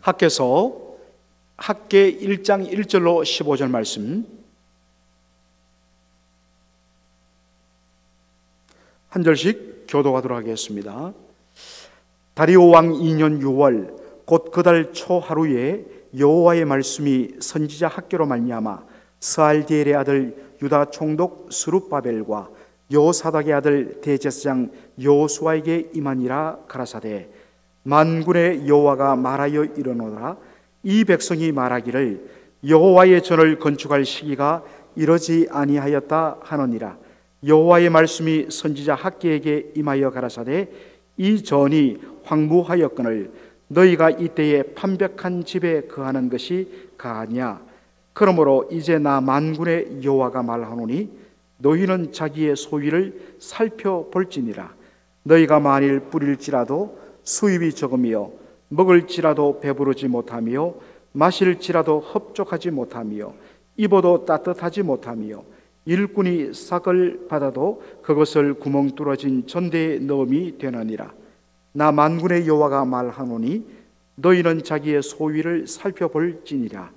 학개서 학개 1장 1절로 15절 말씀 한 절씩 교독하도록 하겠습니다. 다리오 왕 2년 6월 곧 그 달 초 하루에 여호와의 말씀이 선지자 학개로 말미암아 스알디엘의 아들 유다 총독 스룹바벨과 여호사닥의 아들 대제사장 여호수아에게 임하니라. 가라사대 만군의 여호와가 말하여 이르노라. 이 백성이 말하기를 여호와의 전을 건축할 시기가 이르지 아니하였다 하느니라. 여호와의 말씀이 선지자 학개에게 임하여 가라사대 이 전이 황무하였거늘 너희가 이때에 판벽한 집에 거하는 것이 가하냐. 그러므로 이제 나 만군의 여호와가 말하노니 너희는 자기의 소위를 살펴볼지니라. 너희가 만일 뿌릴지라도 수입이 적으며 먹을지라도 배부르지 못하며 마실지라도 흡족하지 못하며 입어도 따뜻하지 못하며 일꾼이 싹을 받아도 그것을 구멍 뚫어진 전대에 넣음이 되느니라. 나 만군의 여호와가 말하노니 너희는 자기의 소위를 살펴볼지니라.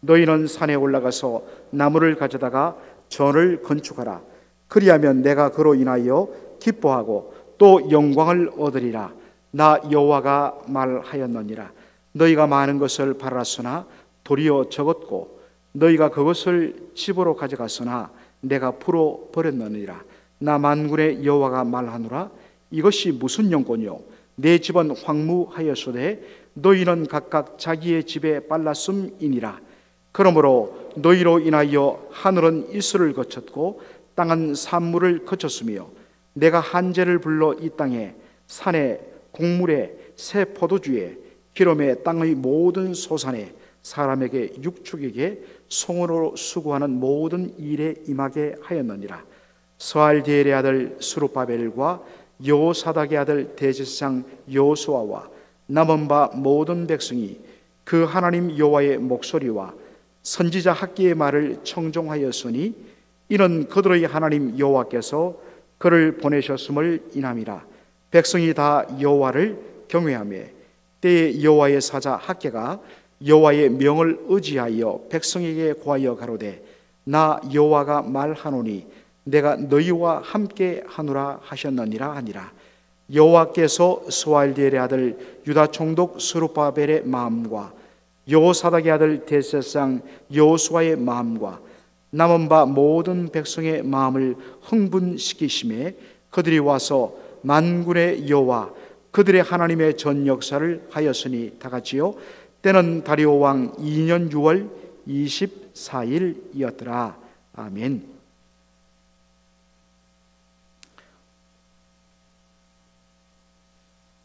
너희는 산에 올라가서 나무를 가져다가 전을 건축하라. 그리하면 내가 그로 인하여 기뻐하고 또 영광을 얻으리라. 나 여호와가 말하였느니라. 너희가 많은 것을 바랐으나 도리어 적었고 너희가 그것을 집으로 가져갔으나 내가 풀어 버렸느니라. 나 만군의 여호와가 말하노라. 이것이 무슨 영권이요 내 집은 황무하였으되 너희는 각각 자기의 집에 빨랐음이니라. 그러므로 너희로 인하여 하늘은 이슬을 거쳤고 땅은 산물을 거쳤으며 내가 한재를 불러 이 땅에 산에 곡물에 새 포도주에 기름에 땅의 모든 소산에 사람에게 육축에게 송으로 수고하는 모든 일에 임하게 하였느니라. 스알디엘의 아들 스룹바벨과 여호사닥의 아들 대제사장 여호수아와 남은 바 모든 백성이 그 하나님 여호와의 목소리와 선지자 학개의 말을 청종하였으니 이는 그들의 하나님 여호와께서 그를 보내셨음을 인함이라. 백성이 다 여호와를 경외하며 때에 여호와의 사자 학개가 여호와의 명을 의지하여 백성에게 고하여 가로되 나 여호와가 말하노니 내가 너희와 함께 하노라 하셨느니라 하니라. 여호와께서 스알디엘의 아들 유다 총독 스룹바벨의 마음과 여호사닥의 아들 대제사장 여호수아의 마음과 남은 바 모든 백성의 마음을 흥분시키심에 그들이 와서 만군의 여호와 그들의 하나님의 전 역사를 하였으니 다같이요 때는 다리오 왕 2년 6월 24일이었더라. 아멘.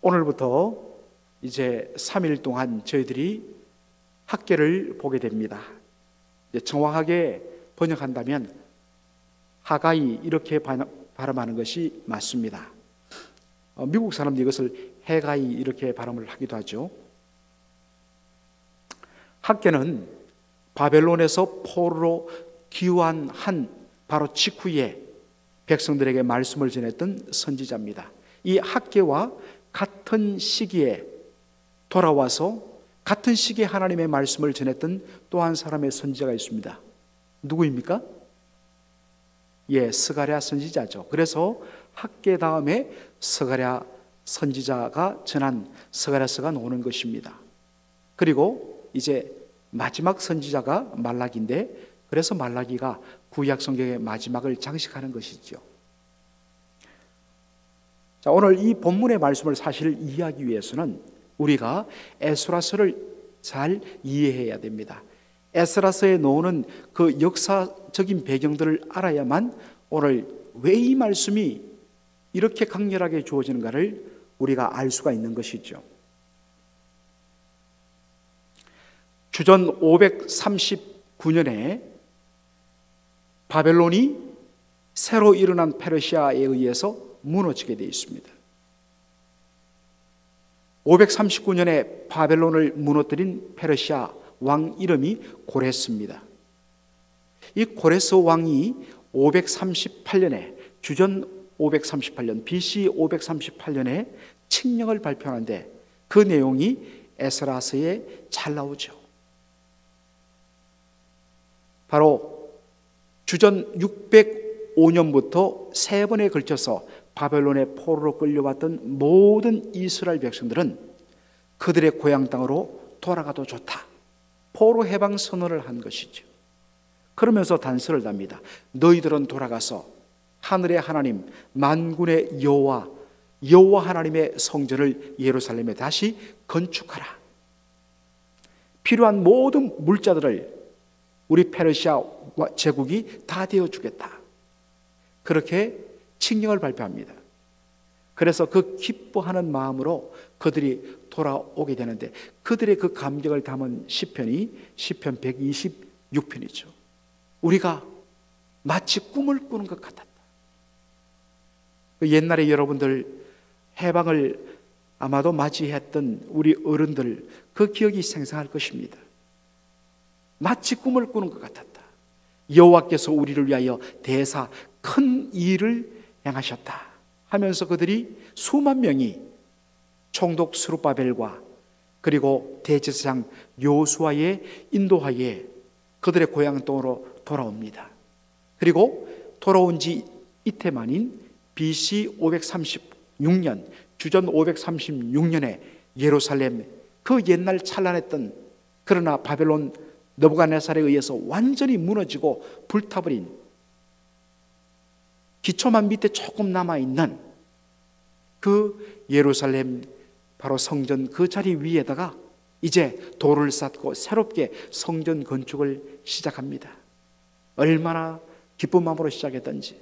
오늘부터 이제 3일 동안 저희들이 학개를 보게 됩니다. 정확하게 번역한다면 하가이 이렇게 발음하는 것이 맞습니다. 미국 사람들이 이것을 해가이 이렇게 발음을 하기도 하죠. 학개는 바벨론에서 포로로 귀환한 바로 직후에 백성들에게 말씀을 전했던 선지자입니다. 이 학개와 같은 시기에 돌아와서 같은 시기에 하나님의 말씀을 전했던 또 한 사람의 선지자가 있습니다. 누구입니까? 스가랴 선지자죠. 그래서 학개 다음에 스가랴 선지자가 전한 스가랴서가 나오는 것입니다. 그리고 이제 마지막 선지자가 말라기인데 그래서 말라기가 구약 성경의 마지막을 장식하는 것이죠. 자, 오늘 이 본문의 말씀을 사실 이해하기 위해서는 우리가 에스라서를 잘 이해해야 됩니다. 에스라서에 나오는 그 역사적인 배경들을 알아야만 오늘 왜 이 말씀이 이렇게 강렬하게 주어지는가를 우리가 알 수가 있는 것이죠. 주전 539년에 바벨론이 새로 일어난 페르시아에 의해서 무너지게 되어 있습니다. 539년에 바벨론을 무너뜨린 페르시아 왕 이름이 고레스입니다. 이 고레스 왕이 538년에 주전 538년 BC 538년에 칙령을 발표하는데 그 내용이 에스라서에 잘 나오죠. 바로 주전 605년부터 세 번에 걸쳐서 바벨론의 포로로 끌려왔던 모든 이스라엘 백성들은 그들의 고향 땅으로 돌아가도 좋다, 포로 해방 선언을 한 것이죠. 그러면서 단서를 답니다. 너희들은 돌아가서 하늘의 하나님 만군의 여호와 하나님의 성전을 예루살렘에 다시 건축하라. 필요한 모든 물자들을 우리 페르시아 제국이 다 되어주겠다. 그렇게 칙령을 발표합니다. 그래서 그 기뻐하는 마음으로 그들이 돌아오게 되는데, 그들의 그 감격을 담은 시편이 시편 126편이죠. 우리가 마치 꿈을 꾸는 것 같았다. 옛날에 여러분들 해방을 아마도 맞이했던 우리 어른들, 그 기억이 생생할 것입니다. 마치 꿈을 꾸는 것 같았다. 여호와께서 우리를 위하여 대사 큰 일을 행하셨다 하면서 그들이 수만 명이 총독 스룹바벨과 그리고 대제사장 요수아의 인도하에 그들의 고향 땅으로 돌아옵니다. 그리고 돌아온 지 이태 만인 BC 536년, 주전 536년에 예루살렘, 그 옛날 찬란했던, 그러나 바벨론 느부갓네살에 의해서 완전히 무너지고 불타버린, 기초만 밑에 조금 남아있는 그 예루살렘 바로 성전 그 자리 위에다가 이제 돌을 쌓고 새롭게 성전 건축을 시작합니다. 얼마나 기쁜 마음으로 시작했던지.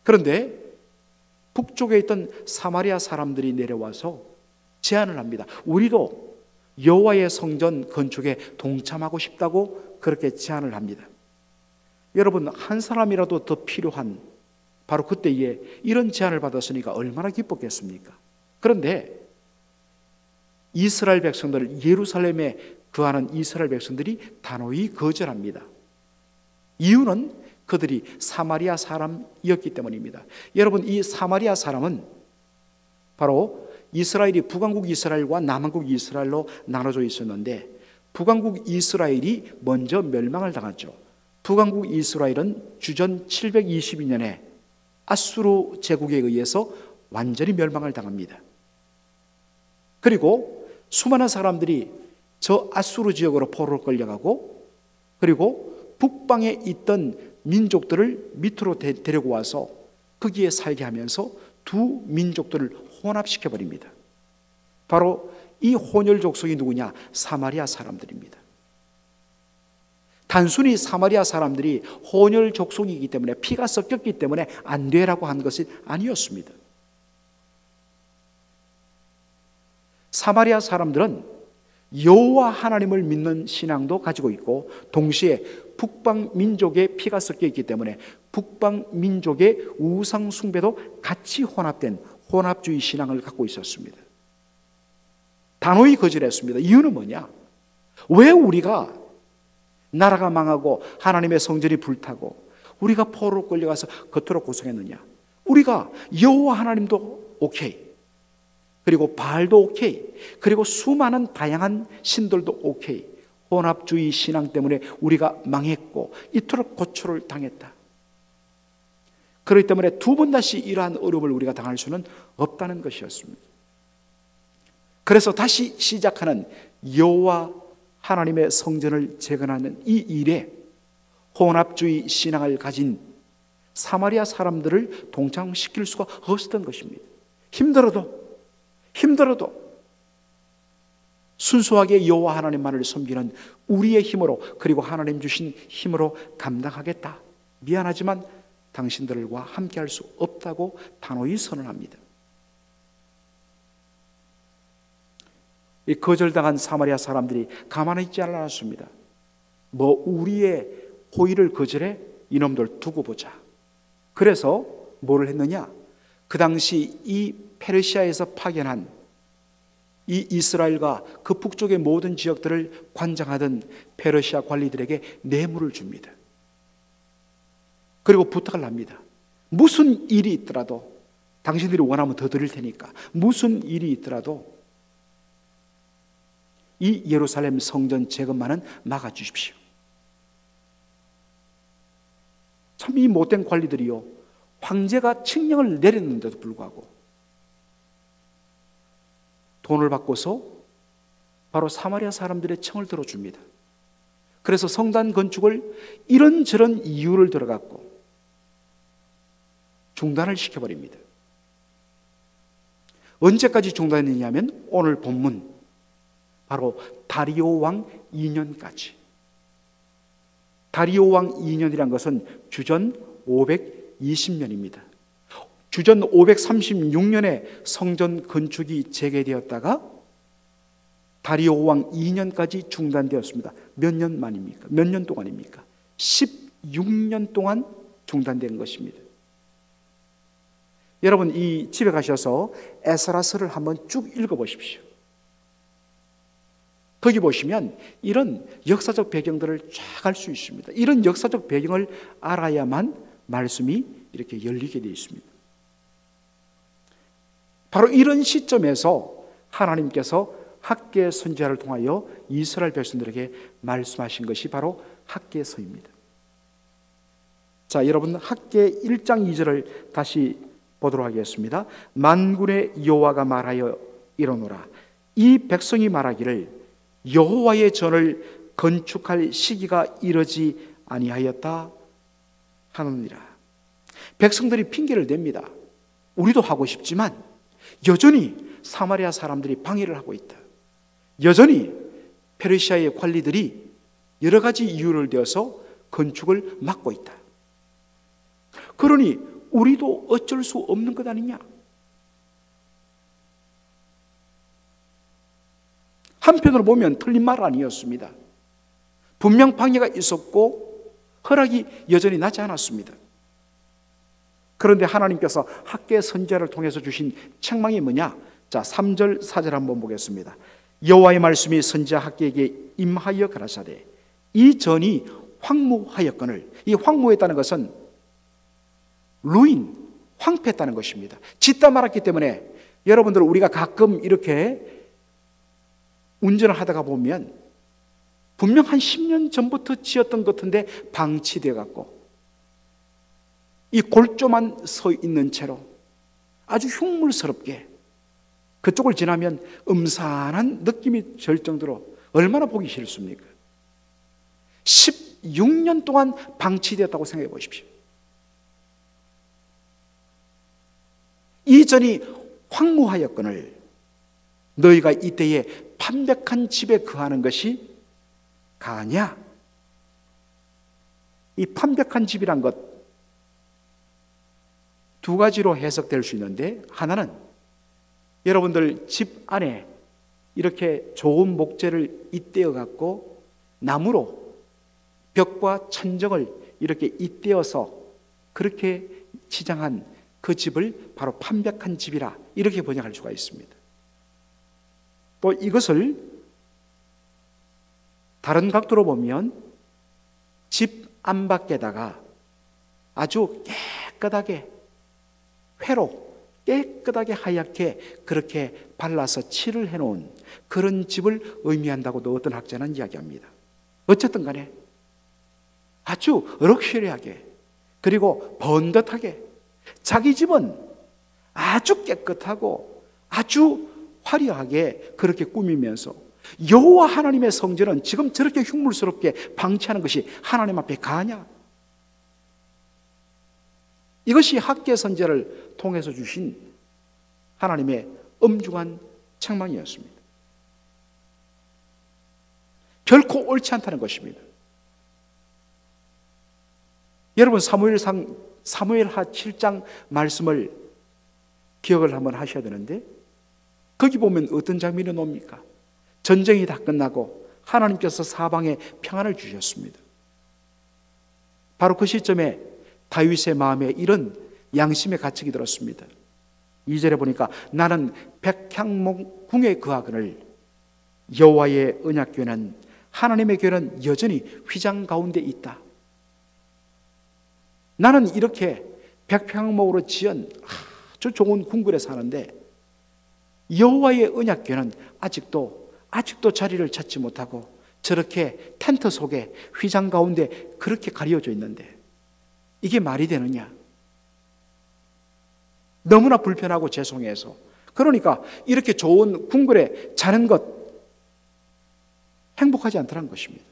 그런데 북쪽에 있던 사마리아 사람들이 내려와서 제안을 합니다. 우리도 여호와의 성전 건축에 동참하고 싶다고 그렇게 제안을 합니다. 여러분, 한 사람이라도 더 필요한 바로 그때에 이런 제안을 받았으니까 얼마나 기뻤겠습니까? 그런데 이스라엘 백성들, 예루살렘에 거하는 이스라엘 백성들이 단호히 거절합니다. 이유는 그들이 사마리아 사람이었기 때문입니다. 여러분, 이 사마리아 사람은 바로 이스라엘이 북왕국 이스라엘과 남왕국 이스라엘로 나눠져 있었는데, 북왕국 이스라엘이 먼저 멸망을 당했죠. 북왕국 이스라엘은 주전 722년에 아수르 제국에 의해서 완전히 멸망을 당합니다. 그리고 수많은 사람들이 저 아수르 지역으로 포로로 끌려가고, 그리고 북방에 있던 민족들을 밑으로 데리고 와서 거기에 살게 하면서 두 민족들을 혼합시켜 버립니다. 바로 이 혼혈 족속이 누구냐? 사마리아 사람들입니다. 단순히 사마리아 사람들이 혼혈 족속이기 때문에, 피가 섞였기 때문에 안 되라고 한 것이 아니었습니다. 사마리아 사람들은 여호와 하나님을 믿는 신앙도 가지고 있고, 동시에 북방 민족의 피가 섞여 있기 때문에 북방 민족의 우상 숭배도 같이 혼합된 혼합주의 신앙을 갖고 있었습니다. 단호히 거절했습니다. 이유는 뭐냐? 왜 우리가 나라가 망하고 하나님의 성전이 불타고 우리가 포로로 끌려가서 그토록 고생했느냐? 우리가 여호와 하나님도 오케이, 그리고 바알도 오케이, 그리고 수많은 다양한 신들도 오케이, 혼합주의 신앙 때문에 우리가 망했고 이토록 고초를 당했다. 그렇기 때문에 두 번 다시 이러한 어려움을 우리가 당할 수는 없다는 것이었습니다. 그래서 다시 시작하는 여호와 하나님의 성전을 재건하는 이 일에 혼합주의 신앙을 가진 사마리아 사람들을 동참시킬 수가 없었던 것입니다. 힘들어도 순수하게 여호와 하나님만을 섬기는 우리의 힘으로, 그리고 하나님 주신 힘으로 감당하겠다. 미안하지만 당신들과 함께할 수 없다고 단호히 선언합니다. 이 거절당한 사마리아 사람들이 가만히 있지 않았습니다. 뭐 우리의 호의를 거절해? 이놈들 두고 보자. 그래서 뭐를 했느냐? 그 당시 이 페르시아에서 파견한 이 이스라엘과 그 북쪽의 모든 지역들을 관장하던 페르시아 관리들에게 뇌물을 줍니다. 그리고 부탁을 합니다. 무슨 일이 있더라도, 당신들이 원하면 더 드릴 테니까 무슨 일이 있더라도 이 예루살렘 성전 재건만은 막아주십시오. 참 이 못된 관리들이요, 황제가 칙령을 내렸는데도 불구하고 돈을 받고서 바로 사마리아 사람들의 청을 들어줍니다. 그래서 성단 건축을 이런저런 이유를 들어갖고 중단을 시켜버립니다. 언제까지 중단했냐면 오늘 본문 바로 다리오 왕 2년까지. 다리오 왕 2년이란 것은 주전 520년입니다. 주전 536년에 성전 건축이 재개되었다가 다리오 왕 2년까지 중단되었습니다. 몇 년 만입니까? 몇 년 동안입니까? 16년 동안 중단된 것입니다. 여러분, 이 집에 가셔서 에스라서를 한번 쭉 읽어보십시오. 거기 보시면 이런 역사적 배경들을 쫙 알 수 있습니다. 이런 역사적 배경을 알아야만 말씀이 이렇게 열리게 되어 있습니다. 바로 이런 시점에서 하나님께서 학개 선지자를 통하여 이스라엘 백성들에게 말씀하신 것이 바로 학개서입니다. 자, 여러분, 학개 1장 2절을 다시 보도록 하겠습니다. 만군의 여호와가 말하여 이르노라. 이 백성이 말하기를 여호와의 전을 건축할 시기가 이르지 아니하였다 하느니라. 백성들이 핑계를 댑니다. 우리도 하고 싶지만 여전히 사마리아 사람들이 방해를 하고 있다. 여전히 페르시아의 관리들이 여러 가지 이유를 대어서 건축을 막고 있다. 그러니 우리도 어쩔 수 없는 것 아니냐? 한편으로 보면 틀린 말 아니었습니다. 분명 방해가 있었고 허락이 여전히 나지 않았습니다. 그런데 하나님께서 학개 선지자를 통해서 주신 책망이 뭐냐? 자, 3절 4절 한번 보겠습니다. 여호와의 말씀이 선지자 학개에게 임하여 가라사대 이 전이 황무하였거늘. 이 황무했다는 것은 루인, 황폐했다는 것입니다. 짓다 말았기 때문에 여러분들, 우리가 가끔 이렇게 운전을 하다가 보면 분명 한 10년 전부터 지었던 것 같은데 방치되어 갖고 이 골조만 서 있는 채로 아주 흉물스럽게 그쪽을 지나면 음산한 느낌이 들 정도로 얼마나 보기 싫습니까? 16년 동안 방치되었다고 생각해 보십시오. 이 전이 황무하였거늘 너희가 이때에 판백한 집에 거하는 것이 가냐? 이 판백한 집이란 것 두 가지로 해석될 수 있는데, 하나는 여러분들 집 안에 이렇게 좋은 목재를 잇대어 갖고 나무로 벽과 천정을 이렇게 잇대어서 그렇게 치장한 그 집을 바로 판백한 집이라 이렇게 번역할 수가 있습니다. 또 이것을 다른 각도로 보면 집 안팎에다가 아주 깨끗하게 회로 깨끗하게 하얗게 그렇게 발라서 칠을 해놓은 그런 집을 의미한다고도 어떤 학자는 이야기합니다. 어쨌든 간에 아주 럭셔리하게 그리고 번듯하게 자기 집은 아주 깨끗하고 아주 화려하게 그렇게 꾸미면서 여호와 하나님의 성전은 지금 저렇게 흉물스럽게 방치하는 것이 하나님 앞에 가냐? 이것이 학개 선지자를 통해서 주신 하나님의 엄중한 책망이었습니다. 결코 옳지 않다는 것입니다. 여러분, 사무엘하 7장 말씀을 기억을 한번 하셔야 되는데, 거기 보면 어떤 장면이 나옵니까? 전쟁이 다 끝나고 하나님께서 사방에 평안을 주셨습니다. 바로 그 시점에 다윗의 마음에 이런 양심의 가책이 들었습니다. 2절에 보니까 나는 백향목 궁에 거하거늘 여호와의 언약궤는 하나님의 궤는 여전히 휘장 가운데 있다. 나는 이렇게 백향목으로 지은 아주 좋은 궁궐에 사는데 여호와의 언약궤는 아직도 아직도 자리를 찾지 못하고 저렇게 텐트 속에 휘장 가운데 그렇게 가려져 있는데 이게 말이 되느냐? 너무나 불편하고 죄송해서. 그러니까 이렇게 좋은 궁궐에 자는 것 행복하지 않더라는 것입니다.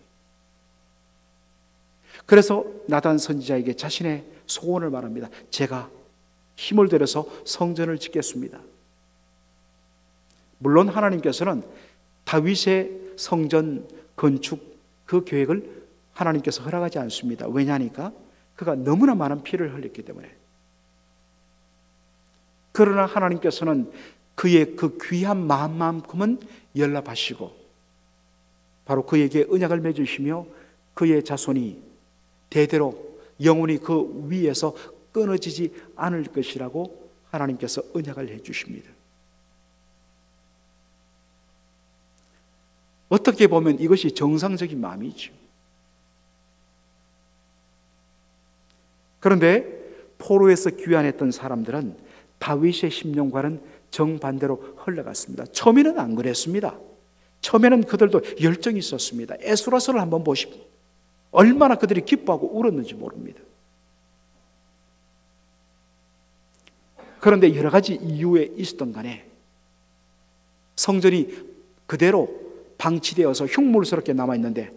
그래서 나단 선지자에게 자신의 소원을 말합니다. 제가 힘을 들여서 성전을 짓겠습니다. 물론 하나님께서는 다윗의 성전 건축 그 계획을 하나님께서 허락하지 않습니다. 왜냐하니까 그가 너무나 많은 피를 흘렸기 때문에. 그러나 하나님께서는 그의 그 귀한 마음만큼은 연락하시고 바로 그에게 언약을 맺으시며 그의 자손이 대대로 영원히 그 위에서 끊어지지 않을 것이라고 하나님께서 언약을 해주십니다. 어떻게 보면 이것이 정상적인 마음이죠. 그런데 포로에서 귀환했던 사람들은 다윗의 심령과는 정반대로 흘러갔습니다. 처음에는 안 그랬습니다. 처음에는 그들도 열정이 있었습니다. 에스라서를 한번 보십시오. 얼마나 그들이 기뻐하고 울었는지 모릅니다. 그런데 여러 가지 이유에 있었던 간에 성전이 그대로 방치되어서 흉물스럽게 남아있는데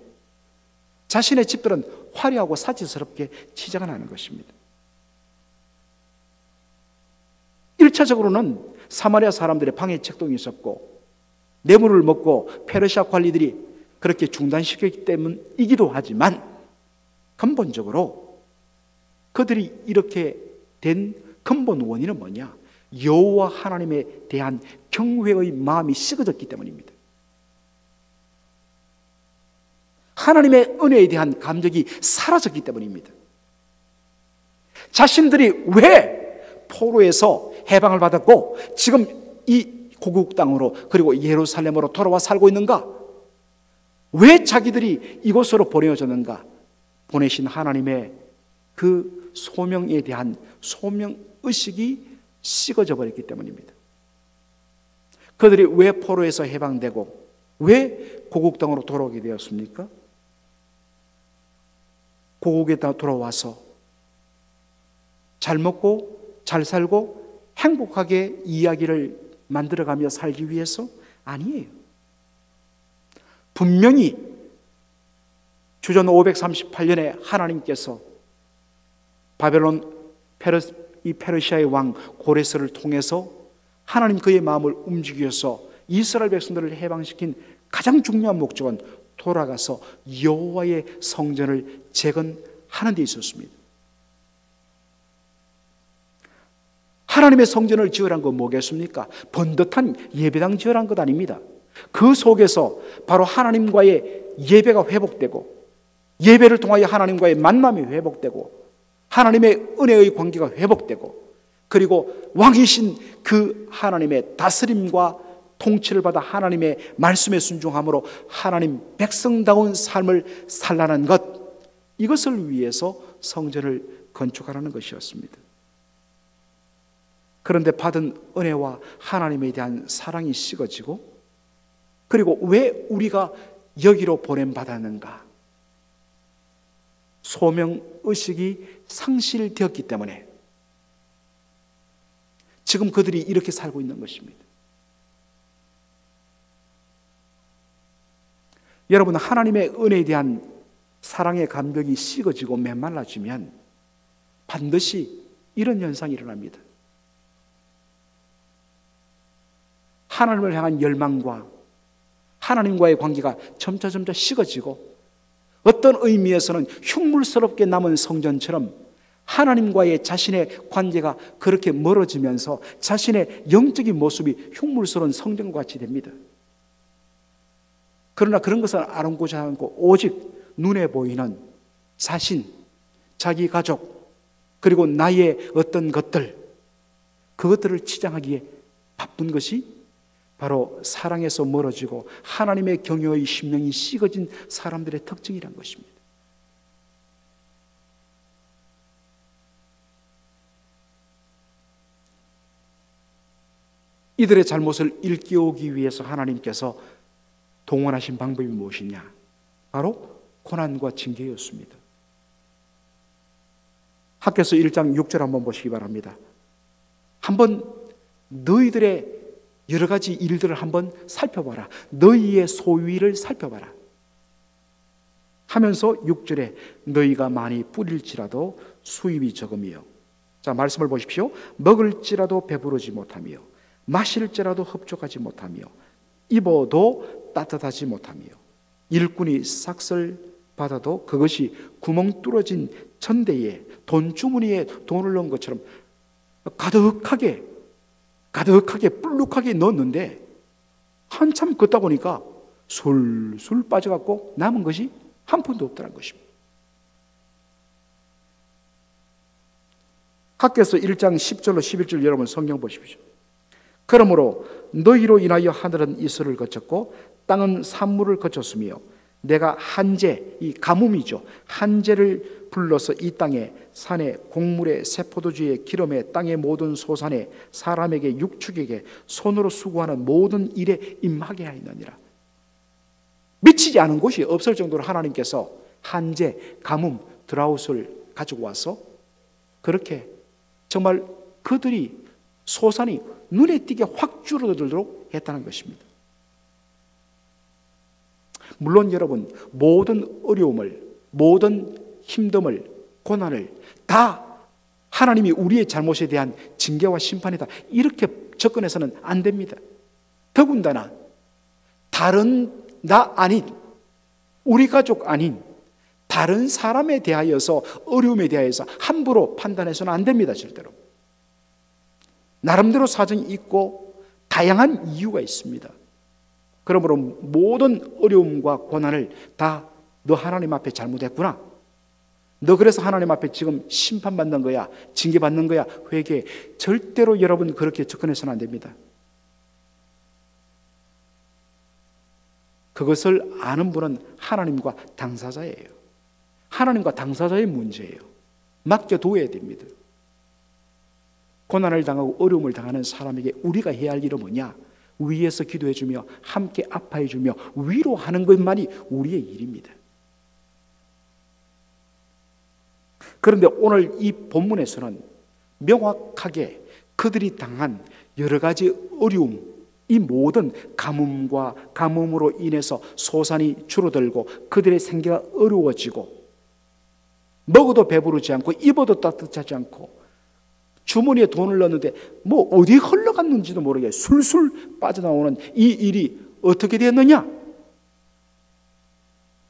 자신의 집들은 화려하고 사치스럽게 치장을 하는 것입니다. 1차적으로는 사마리아 사람들의 방해 책동이 있었고 뇌물을 먹고 페르시아 관리들이 그렇게 중단시켰기 때문이기도 하지만 근본적으로 그들이 이렇게 된 근본 원인은 뭐냐? 여호와 하나님에 대한 경외의 마음이 식어졌기 때문입니다. 하나님의 은혜에 대한 감격이 사라졌기 때문입니다. 자신들이 왜 포로에서 해방을 받았고 지금 이 고국 땅으로 그리고 예루살렘으로 돌아와 살고 있는가? 왜 자기들이 이곳으로 보내어졌는가? 보내신 하나님의 그 소명에 대한 소명의식이 식어져 버렸기 때문입니다. 그들이 왜 포로에서 해방되고 왜 고국 땅으로 돌아오게 되었습니까? 고국에 돌아와서 잘 먹고 잘 살고 행복하게 이야기를 만들어가며 살기 위해서? 아니에요. 분명히 주전 538년에 하나님께서 바벨론 이 페르시아의 왕 고레스를 통해서 하나님 그의 마음을 움직여서 이스라엘 백성들을 해방시킨 가장 중요한 목적은 돌아가서 여호와의 성전을 재건하는 데 있었습니다. 하나님의 성전을 지으란 건 뭐겠습니까? 번듯한 예배당 지으란 것 아닙니다. 그 속에서 바로 하나님과의 예배가 회복되고 예배를 통하여 하나님과의 만남이 회복되고 하나님의 은혜의 관계가 회복되고 그리고 왕이신 그 하나님의 다스림과 통치를 받아 하나님의 말씀에 순종함으로 하나님 백성다운 삶을 살라는 것, 이것을 위해서 성전을 건축하라는 것이었습니다. 그런데 받은 은혜와 하나님에 대한 사랑이 식어지고 그리고 왜 우리가 여기로 보냄받았는가? 소명의식이 상실되었기 때문에 지금 그들이 이렇게 살고 있는 것입니다. 여러분, 하나님의 은혜에 대한 사랑의 감격이 식어지고 메말라지면 반드시 이런 현상이 일어납니다. 하나님을 향한 열망과 하나님과의 관계가 점차 식어지고 어떤 의미에서는 흉물스럽게 남은 성전처럼 하나님과의 자신의 관계가 그렇게 멀어지면서 자신의 영적인 모습이 흉물스러운 성전과 같이 됩니다. 그러나 그런 것은 아랑곳하지 않고 오직 눈에 보이는 자신, 자기 가족, 그리고 나의 어떤 것들, 그것들을 치장하기에 바쁜 것이 바로 사랑에서 멀어지고 하나님의 경외의 심령이 식어진 사람들의 특징이란 것입니다. 이들의 잘못을 일깨우기 위해서 하나님께서 동원하신 방법이 무엇이냐? 바로 고난과 징계였습니다. 학개서 1장 6절 한번 보시기 바랍니다. 한번 너희들의 여러 가지 일들을 한번 살펴봐라. 너희의 소위를 살펴봐라. 하면서 6절에 너희가 많이 뿌릴지라도 수입이 적음이요. 자, 말씀을 보십시오. 먹을지라도 배부르지 못하며 마실지라도 흡족하지 못하며 입어도 따뜻하지 못하며 일꾼이 삭슬 받아도 그것이 구멍 뚫어진 전대에 돈주머니에 돈을 넣은 것처럼 가득하게 불룩하게 넣었는데 한참 걷다 보니까 술술 빠져갖고 남은 것이 한 푼도 없더란 것입니다. 학개서 1장 10절로 11절 여러분 성경 보십시오. 그러므로 너희로 인하여 하늘은 이슬을 거쳤고 땅은 산물을 거쳤으며 내가 한재, 이 가뭄이죠, 한재를 불러서 이 땅에 산에 곡물에 새포도주에 기름에 땅의 모든 소산에 사람에게 육축에게 손으로 수고하는 모든 일에 임하게 하였느니라. 미치지 않은 곳이 없을 정도로 하나님께서 한재, 가뭄, 드라웃을 가지고 와서 그렇게 정말 그들이 소산이 눈에 띄게 확 줄어들도록 했다는 것입니다. 물론 여러분, 모든 어려움을, 모든 힘듦을, 고난을 다 하나님이 우리의 잘못에 대한 징계와 심판이다, 이렇게 접근해서는 안 됩니다. 더군다나 다른 나 아닌, 우리 가족 아닌 다른 사람에 대하여서, 어려움에 대하여서 함부로 판단해서는 안 됩니다. 절대로. 나름대로 사정이 있고 다양한 이유가 있습니다. 그러므로 모든 어려움과 고난을 다 너 하나님 앞에 잘못했구나, 너 그래서 하나님 앞에 지금 심판받는 거야, 징계받는 거야, 회개해, 절대로 여러분 그렇게 접근해서는 안 됩니다. 그것을 아는 분은 하나님과 당사자예요. 하나님과 당사자의 문제예요. 맡겨둬야 됩니다. 고난을 당하고 어려움을 당하는 사람에게 우리가 해야 할 일은 뭐냐? 위에서 기도해주며 함께 아파해주며 위로하는 것만이 우리의 일입니다. 그런데 오늘 이 본문에서는 명확하게 그들이 당한 여러 가지 어려움, 이 모든 가뭄과 가뭄으로 인해서 소산이 줄어들고 그들의 생계가 어려워지고 먹어도 배부르지 않고 입어도 따뜻하지 않고 주머니에 돈을 넣었는데 뭐 어디 흘러갔는지도 모르게 술술 빠져나오는 이 일이 어떻게 되었느냐?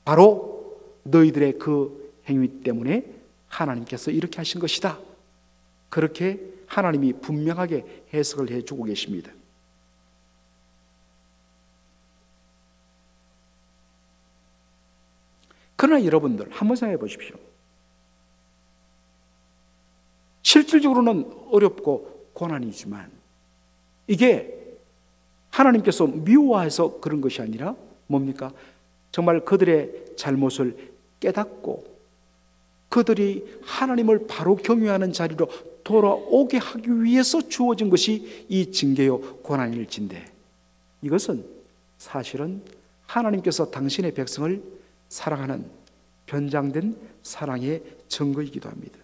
바로 너희들의 그 행위 때문에 하나님께서 이렇게 하신 것이다. 그렇게 하나님이 분명하게 해석을 해주고 계십니다. 그러나 여러분들 한번 생각해 보십시오. 실질적으로는 어렵고 고난이지만 이게 하나님께서 미워해서 그런 것이 아니라 뭡니까? 정말 그들의 잘못을 깨닫고 그들이 하나님을 바로 경외하는 자리로 돌아오게 하기 위해서 주어진 것이 이 징계요 고난일진데, 이것은 사실은 하나님께서 당신의 백성을 사랑하는 변장된 사랑의 증거이기도 합니다.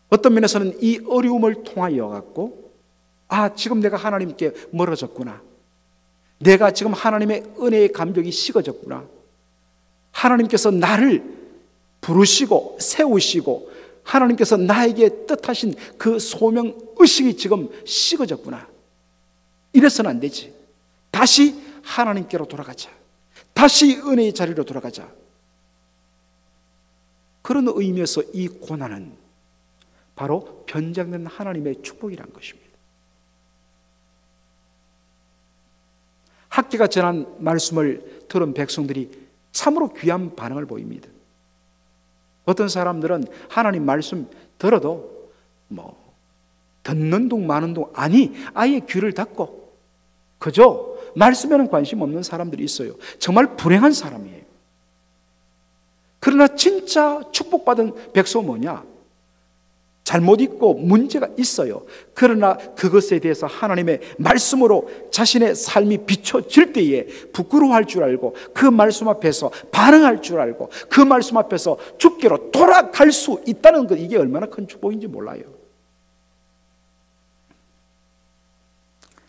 어떤 면에서는 이 어려움을 통하여 갖고 지금 내가 하나님께 멀어졌구나, 내가 지금 하나님의 은혜의 감격이 식어졌구나, 하나님께서 나를 부르시고 세우시고 하나님께서 나에게 뜻하신 그 소명의식이 지금 식어졌구나, 이래서는 안 되지. 다시 하나님께로 돌아가자, 다시 은혜의 자리로 돌아가자. 그런 의미에서 이 고난은 바로 변장된 하나님의 축복이란 것입니다. 학개가 전한 말씀을 들은 백성들이 참으로 귀한 반응을 보입니다. 어떤 사람들은 하나님 말씀 들어도 듣는 둥 마는 둥, 아예 귀를 닫고 그저 말씀에는 관심 없는 사람들이 있어요. 정말 불행한 사람이에요. 그러나 진짜 축복받은 백성은 뭐냐? 잘못 있고 문제가 있어요. 그러나 그것에 대해서 하나님의 말씀으로 자신의 삶이 비춰질 때에 부끄러워할 줄 알고, 그 말씀 앞에서 반응할 줄 알고, 그 말씀 앞에서 주께로 돌아갈 수 있다는 것, 이게 얼마나 큰 축복인지 몰라요.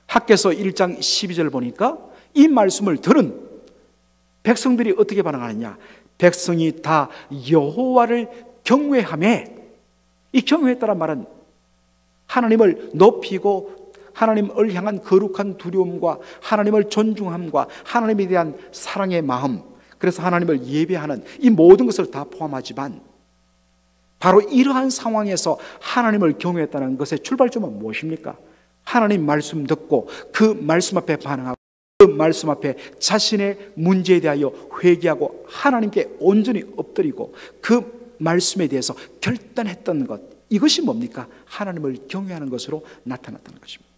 학개서 1장 12절 보니까 이 말씀을 들은 백성들이 어떻게 반응하느냐, 백성이 다 여호와를 경외하며, 이 경외했다는 말은 하나님을 높이고 하나님을 향한 거룩한 두려움과 하나님을 존중함과 하나님에 대한 사랑의 마음, 그래서 하나님을 예배하는 이 모든 것을 다 포함하지만, 바로 이러한 상황에서 하나님을 경외했다는 것의 출발점은 무엇입니까? 하나님 말씀 듣고 그 말씀 앞에 반응하고, 그 말씀 앞에 자신의 문제에 대하여 회개하고 하나님께 온전히 엎드리고 그 말씀에 대해서 결단했던 것, 이것이 뭡니까? 하나님을 경외하는 것으로 나타났다는 것입니다.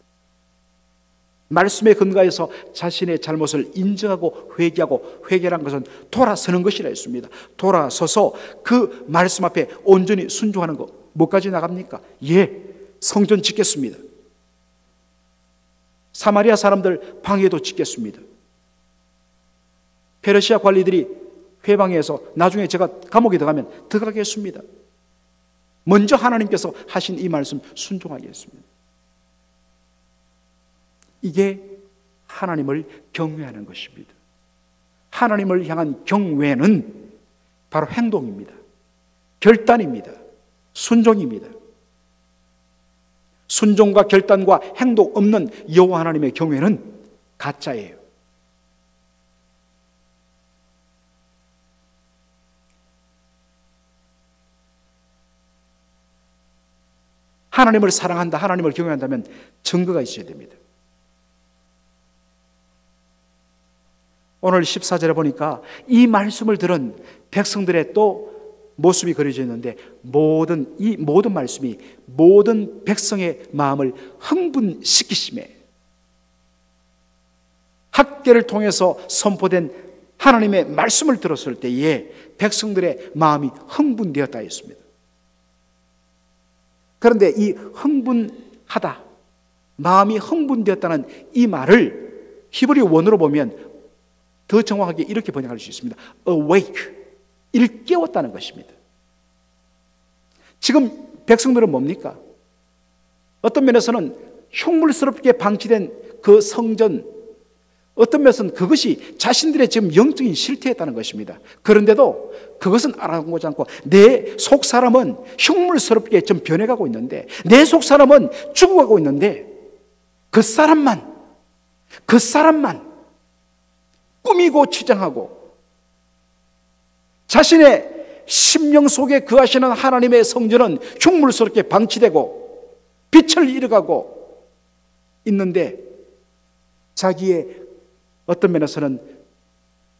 말씀에 근거해서 자신의 잘못을 인정하고 회개하고, 회개란 것은 돌아서는 것이라 했습니다. 돌아서서 그 말씀 앞에 온전히 순종하는 것, 뭐까지 나갑니까? 예, 성전 짓겠습니다. 사마리아 사람들 방해도 짓겠습니다. 페르시아 관리들이 회방에서 나중에 제가 감옥에 들어가면 들어가겠습니다. 먼저 하나님께서 하신 이 말씀 순종하겠습니다. 이게 하나님을 경외하는 것입니다. 하나님을 향한 경외는 바로 행동입니다. 결단입니다. 순종입니다. 순종과 결단과 행동 없는 여호와 하나님의 경외는 가짜예요. 하나님을 사랑한다, 하나님을 경외한다면 증거가 있어야 됩니다. 오늘 14절에 보니까 이 말씀을 들은 백성들의 또 모습이 그려져 있는데, 이 모든 말씀이 모든 백성의 마음을 흥분시키심에, 학개를 통해서 선포된 하나님의 말씀을 들었을 때에 백성들의 마음이 흥분되었다 했습니다. 그런데 이 흥분하다, 마음이 흥분되었다는 이 말을 히브리 원어로 보면 더 정확하게 이렇게 번역할 수 있습니다. Awake, 일깨웠다는 것입니다. 지금 백성들은 뭡니까? 어떤 면에서는 흉물스럽게 방치된 그 성전, 어떤 면에서는 그것이 자신들의 지금 영적인 실태였다는 것입니다. 그런데도 그것은 알아보지 않고 내 속사람은 흉물스럽게 좀 변해가고 있는데, 내 속사람은 죽어가고 있는데, 그 사람만 꾸미고 치장하고 자신의 심령 속에 거하시는 하나님의 성전은 흉물스럽게 방치되고 빛을 잃어가고 있는데, 자기의 어떤 면에서는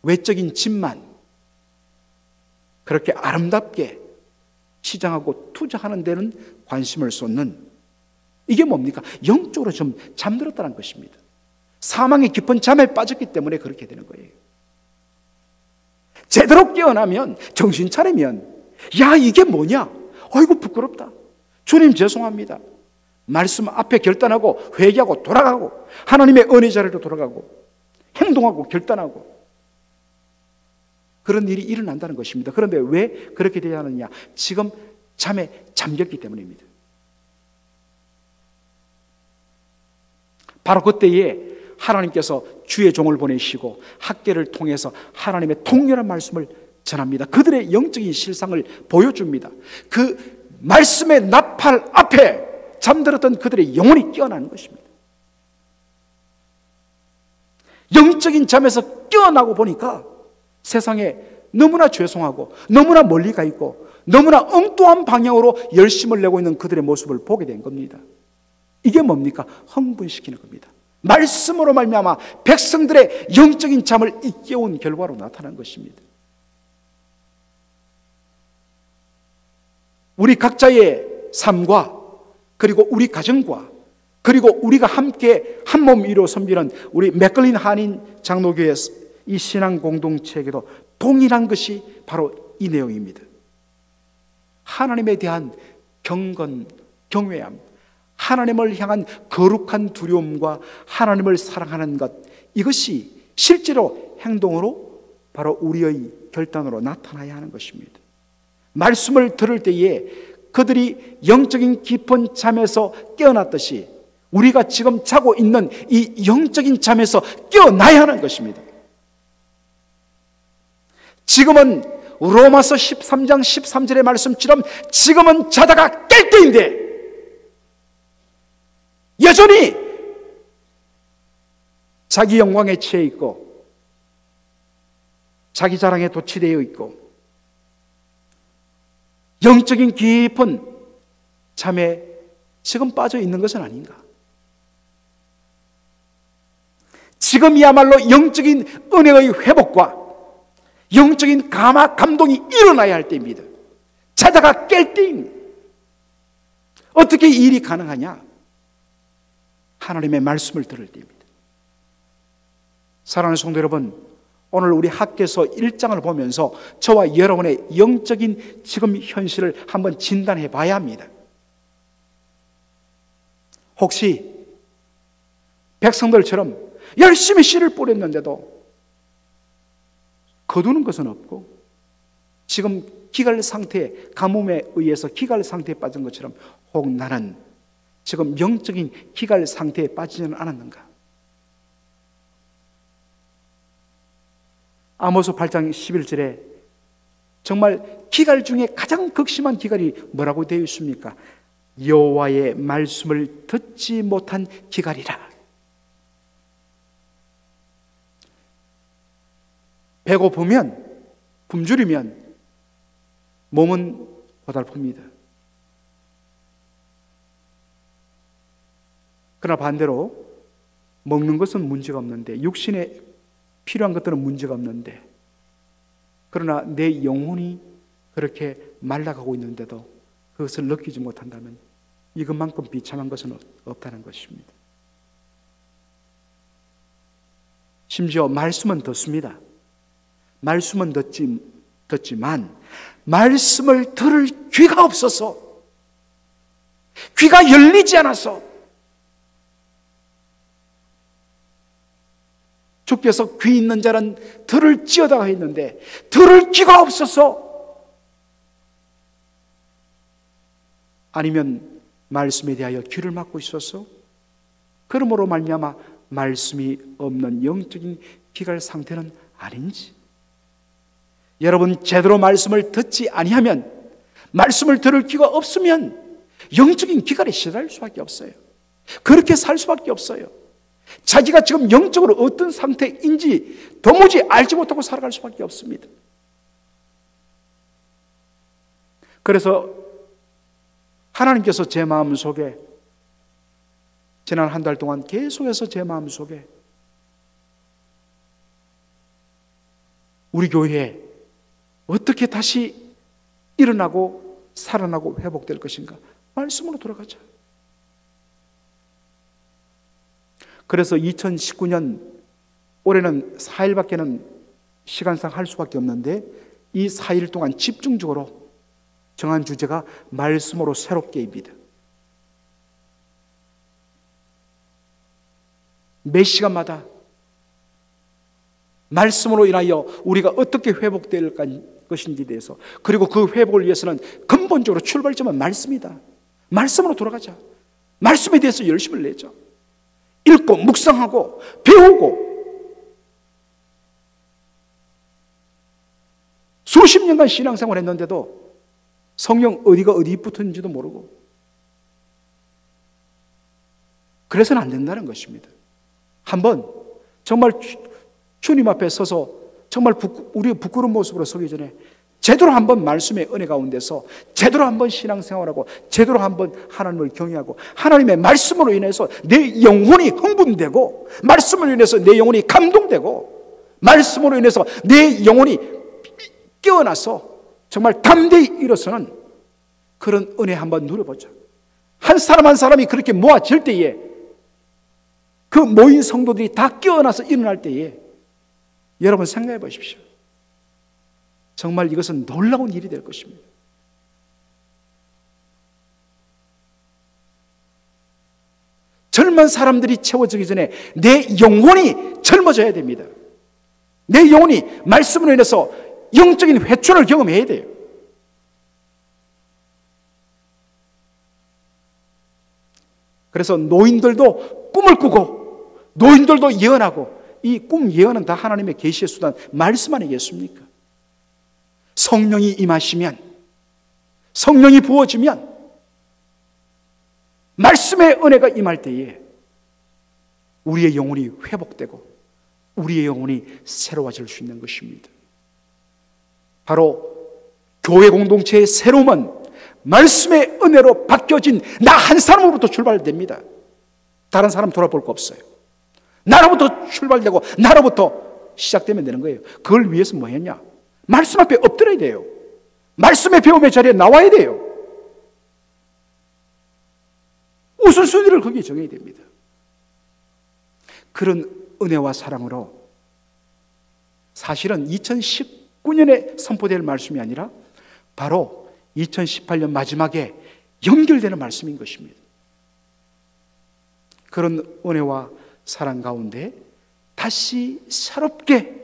외적인 집만 그렇게 아름답게 치장하고 투자하는 데는 관심을 쏟는, 이게 뭡니까? 영적으로 좀 잠들었다는 것입니다. 사망의 깊은 잠에 빠졌기 때문에 그렇게 되는 거예요. 제대로 깨어나면, 정신 차리면, 야, 이게 뭐냐? 아이고 부끄럽다, 주님 죄송합니다, 말씀 앞에 결단하고 회개하고 돌아가고 하나님의 은혜 자리로 돌아가고 행동하고 결단하고, 그런 일이 일어난다는 것입니다. 그런데 왜 그렇게 되지 않느냐? 지금 잠에 잠겼기 때문입니다. 바로 그때에 하나님께서 주의 종을 보내시고 학개를 통해서 하나님의 통렬한 말씀을 전합니다. 그들의 영적인 실상을 보여줍니다. 그 말씀의 나팔 앞에 잠들었던 그들의 영혼이 깨어나는 것입니다. 영적인 잠에서 깨어나고 보니까 세상에 너무나 죄송하고 너무나 멀리 가 있고 너무나 엉뚱한 방향으로 열심을 내고 있는 그들의 모습을 보게 된 겁니다. 이게 뭡니까? 흥분시키는 겁니다. 말씀으로 말미암아 백성들의 영적인 잠을 일깨운 결과로 나타난 것입니다. 우리 각자의 삶과, 그리고 우리 가정과, 그리고 우리가 함께 한 몸 위로 섬기는 우리 맥걸린 한인 장로교회 이 신앙 공동체에게도 동일한 것이 바로 이 내용입니다. 하나님에 대한 경건, 경외함, 하나님을 향한 거룩한 두려움과 하나님을 사랑하는 것, 이것이 실제로 행동으로 바로 우리의 결단으로 나타나야 하는 것입니다. 말씀을 들을 때에 그들이 영적인 깊은 잠에서 깨어났듯이 우리가 지금 자고 있는 이 영적인 잠에서 깨어나야 하는 것입니다. 지금은 로마서 13장 13절의 말씀처럼 지금은 자다가 깰 때인데 여전히 자기 영광에 취해 있고 자기 자랑에 도취되어 있고 영적인 깊은 잠에 지금 빠져 있는 것은 아닌가? 지금이야말로 영적인 은혜의 회복과 영적인 감동이 일어나야 할 때입니다. 자다가 깰 때입니다. 어떻게 이 일이 가능하냐? 하나님의 말씀을 들을 때입니다. 사랑하는 성도 여러분, 오늘 우리 학개서 1장을 보면서 저와 여러분의 영적인 지금 현실을 한번 진단해 봐야 합니다. 혹시 백성들처럼 열심히 씨를 뿌렸는데도 거두는 것은 없고 지금 기갈 상태에, 가뭄에 의해서 기갈 상태에 빠진 것처럼 혹 나는 지금 영적인 기갈 상태에 빠지지는 않았는가? 아모스 8장 11절에 정말 기갈 중에 가장 극심한 기갈이 뭐라고 되어 있습니까? 여호와의 말씀을 듣지 못한 기갈이라. 배고프면, 굶주리면 몸은 고달픕니다. 그러나 반대로 먹는 것은 문제가 없는데, 육신에 필요한 것들은 문제가 없는데, 그러나 내 영혼이 그렇게 말라가고 있는데도 그것을 느끼지 못한다면 이것만큼 비참한 것은 없다는 것입니다. 심지어 말씀은 듣습니다. 말씀은 듣지만 말씀을 들을 귀가 없어서, 귀가 열리지 않아서 주께서 귀 있는 자는 들을지어다 했는데 들을 귀가 없어서, 아니면 말씀에 대하여 귀를 막고 있어서 그러므로 말미암아 말씀이 없는 영적인 기갈 상태는 아닌지, 여러분 제대로 말씀을 듣지 아니하면, 말씀을 들을 귀가 없으면 영적인 기갈에 시달릴 수밖에 없어요. 그렇게 살 수밖에 없어요. 자기가 지금 영적으로 어떤 상태인지 도무지 알지 못하고 살아갈 수밖에 없습니다. 그래서 하나님께서 제 마음속에 지난 한 달 동안 계속해서 제 마음속에 우리 교회에 어떻게 다시 일어나고 살아나고 회복될 것인가? 말씀으로 돌아가자. 그래서 2019년 올해는 4일밖에는 시간상 할 수밖에 없는데, 이 4일 동안 집중적으로 정한 주제가 말씀으로 새롭게입니다. 몇 시간마다 말씀으로 인하여 우리가 어떻게 회복될 것인지에 대해서, 그리고 그 회복을 위해서는 근본적으로 출발점은 말씀이다. 말씀으로 돌아가자. 말씀에 대해서 열심을 내자. 읽고 묵상하고 배우고, 수십 년간 신앙생활을 했는데도 성령 어디가 어디 붙었는지도 모르고, 그래서는 안 된다는 것입니다. 한번 정말 주님 앞에 서서 정말 우리의 부끄러운 모습으로 서기 전에 제대로 한번 말씀의 은혜 가운데서 제대로 한번 신앙생활하고 제대로 한번 하나님을 경외하고, 하나님의 말씀으로 인해서 내 영혼이 흥분되고, 말씀으로 인해서 내 영혼이 감동되고, 말씀으로 인해서 내 영혼이 깨어나서 정말 담대히 일어서는 그런 은혜 한번 누려보자. 한 사람 한 사람이 그렇게 모아질 때에, 그 모인 성도들이 다 깨어나서 일어날 때에 여러분 생각해 보십시오. 정말 이것은 놀라운 일이 될 것입니다. 젊은 사람들이 채워지기 전에 내 영혼이 젊어져야 됩니다. 내 영혼이 말씀으로 인해서 영적인 회춘을 경험해야 돼요. 그래서 노인들도 꿈을 꾸고 노인들도 예언하고, 이 꿈 예언은 다 하나님의 계시의 수단, 말씀 아니겠습니까? 성령이 임하시면, 성령이 부어지면, 말씀의 은혜가 임할 때에 우리의 영혼이 회복되고 우리의 영혼이 새로워질 수 있는 것입니다. 바로 교회 공동체의 새로움은 말씀의 은혜로 바뀌어진 나 한 사람으로부터 출발됩니다. 다른 사람 돌아볼 거 없어요. 나로부터 출발되고 나로부터 시작되면 되는 거예요. 그걸 위해서 뭐 했냐? 말씀 앞에 엎드려야 돼요. 말씀의 배움의 자리에 나와야 돼요. 우선순위를 거기에 정해야 됩니다. 그런 은혜와 사랑으로 사실은 2019년에 선포될 말씀이 아니라 바로 2018년 마지막에 연결되는 말씀인 것입니다. 그런 은혜와 사랑 가운데 다시 새롭게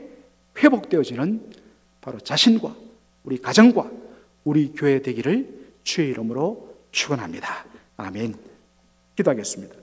회복되어지는 바로 자신과 우리 가정과 우리 교회 되기를 주의 이름으로 축원합니다. 아멘. 기도하겠습니다.